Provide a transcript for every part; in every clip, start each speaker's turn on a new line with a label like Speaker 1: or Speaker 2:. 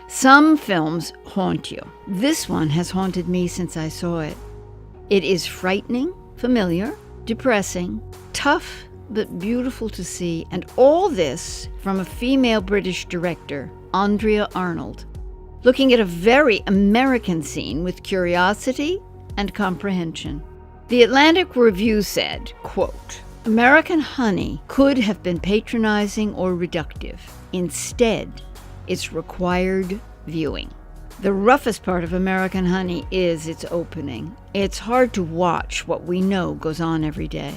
Speaker 1: Some films haunt you. This one has haunted me since I saw it. It is frightening, familiar, depressing, tough, but beautiful to see, and all this from a female British director, Andrea Arnold, looking at a very American scene with curiosity and comprehension. The Atlantic Review said, quote, "American Honey could have been patronizing or reductive. Instead, it's required viewing." The roughest part of American Honey is its opening. It's hard to watch what we know goes on every day.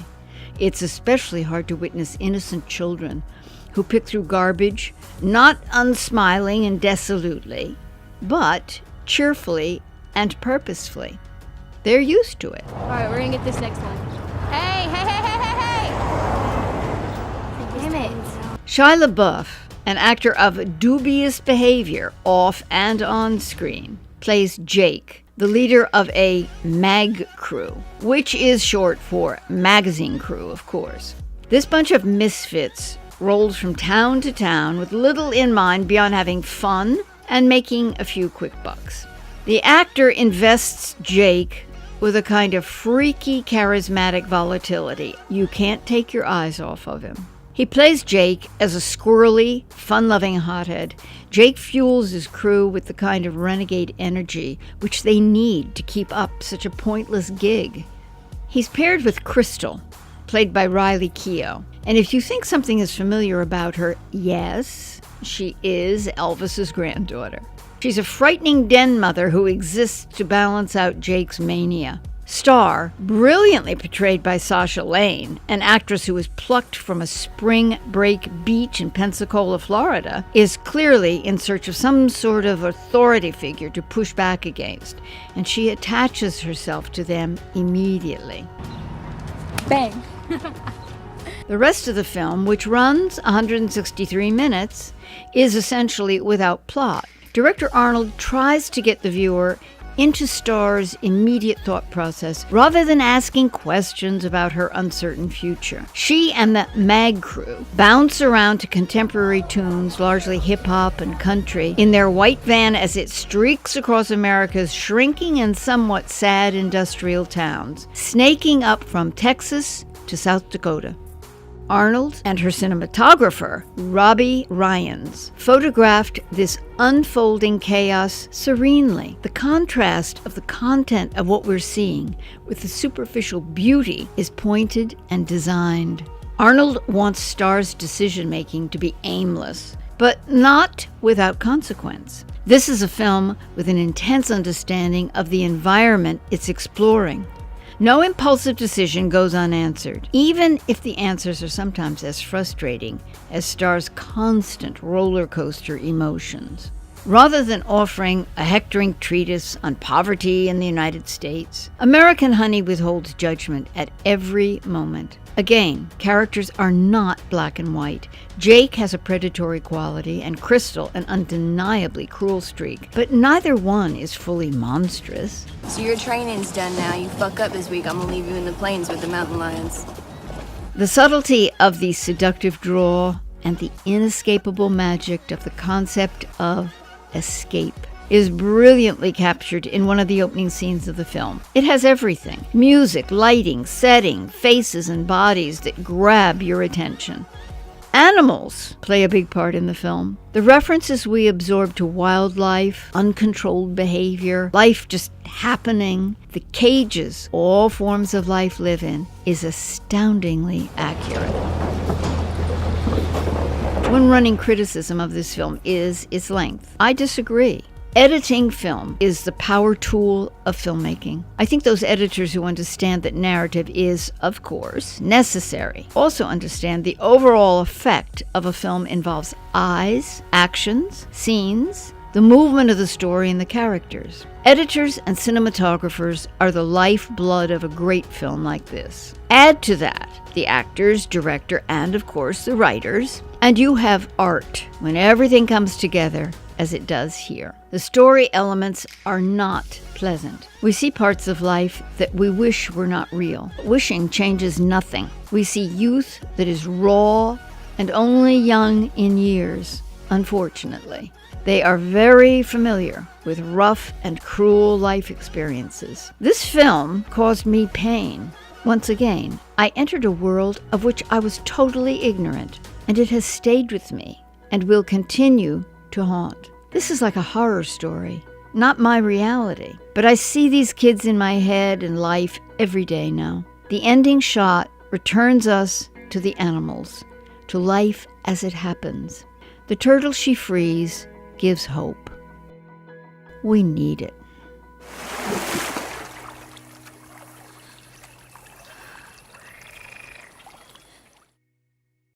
Speaker 1: It's especially hard to witness innocent children who pick through garbage, not unsmiling and dissolutely, but cheerfully and purposefully. They're used to it.
Speaker 2: All right, we're gonna get this next one. Hey! Damn it.
Speaker 1: Shia LaBeouf, an actor of dubious behavior off and on screen, plays Jake, the leader of a mag crew, which is short for magazine crew, of course. This bunch of misfits rolls from town to town with little in mind beyond having fun and making a few quick bucks. The actor invests Jake with a kind of freaky, charismatic volatility. You can't take your eyes off of him. He plays Jake as a squirrely, fun-loving hothead. Jake fuels his crew with the kind of renegade energy which they need to keep up such a pointless gig. He's paired with Crystal, played by Riley Keough. And if you think something is familiar about her, yes, she is Elvis's granddaughter. She's a frightening den mother who exists to balance out Jake's mania. Star, brilliantly portrayed by Sasha Lane, an actress who was plucked from a spring break beach in Pensacola, Florida, is clearly in search of some sort of authority figure to push back against, and she attaches herself to them immediately.
Speaker 2: Bang!
Speaker 1: The rest of the film, which runs 163 minutes, is essentially without plot. Director Arnold tries to get the viewer into Star's immediate thought process rather than asking questions about her uncertain future. She and the mag crew bounce around to contemporary tunes, largely hip-hop and country, in their white van as it streaks across America's shrinking and somewhat sad industrial towns, snaking up from Texas to South Dakota. Arnold and her cinematographer, Robbie Ryans, photographed this unfolding chaos serenely. The contrast of the content of what we're seeing with the superficial beauty is pointed and designed. Arnold wants Star's decision-making to be aimless, but not without consequence. This is a film with an intense understanding of the environment it's exploring. No impulsive decision goes unanswered, even if the answers are sometimes as frustrating as Star's constant roller coaster emotions. Rather than offering a hectoring treatise on poverty in the United States, American Honey withholds judgment at every moment. Again, characters are not black and white. Jake has a predatory quality and Crystal an undeniably cruel streak, but neither one is fully monstrous.
Speaker 2: So your training's done now. You fuck up this week, I'm gonna leave you in the plains with the mountain lions.
Speaker 1: The subtlety of the seductive draw and the inescapable magic of the concept of escape is brilliantly captured in one of the opening scenes of the film. It has everything: music, lighting, setting, faces, and bodies that grab your attention. Animals play a big part in the film. The references we absorb to wildlife, uncontrolled behavior, life just happening, the cages all forms of life live in, is astoundingly accurate. One running criticism of this film is its length. I disagree. Editing film is the power tool of filmmaking. I think those editors who understand that narrative is, of course, necessary also understand the overall effect of a film involves eyes, actions, scenes, the movement of the story, and the characters. Editors and cinematographers are the lifeblood of a great film like this. Add to that the actors, director, and of course the writers, and you have art when everything comes together as it does here. The story elements are not pleasant. We see parts of life that we wish were not real. Wishing changes nothing. We see youth that is raw and only young in years. unfortunately. They are very familiar with rough and cruel life experiences. This film caused me pain. Once again, I entered a world of which I was totally ignorant, and it has stayed with me and will continue to haunt. This is like a horror story, not my reality, but I see these kids in my head and life every day now. The ending shot returns us to the animals, to life as it happens. The turtle she frees gives hope. We need it.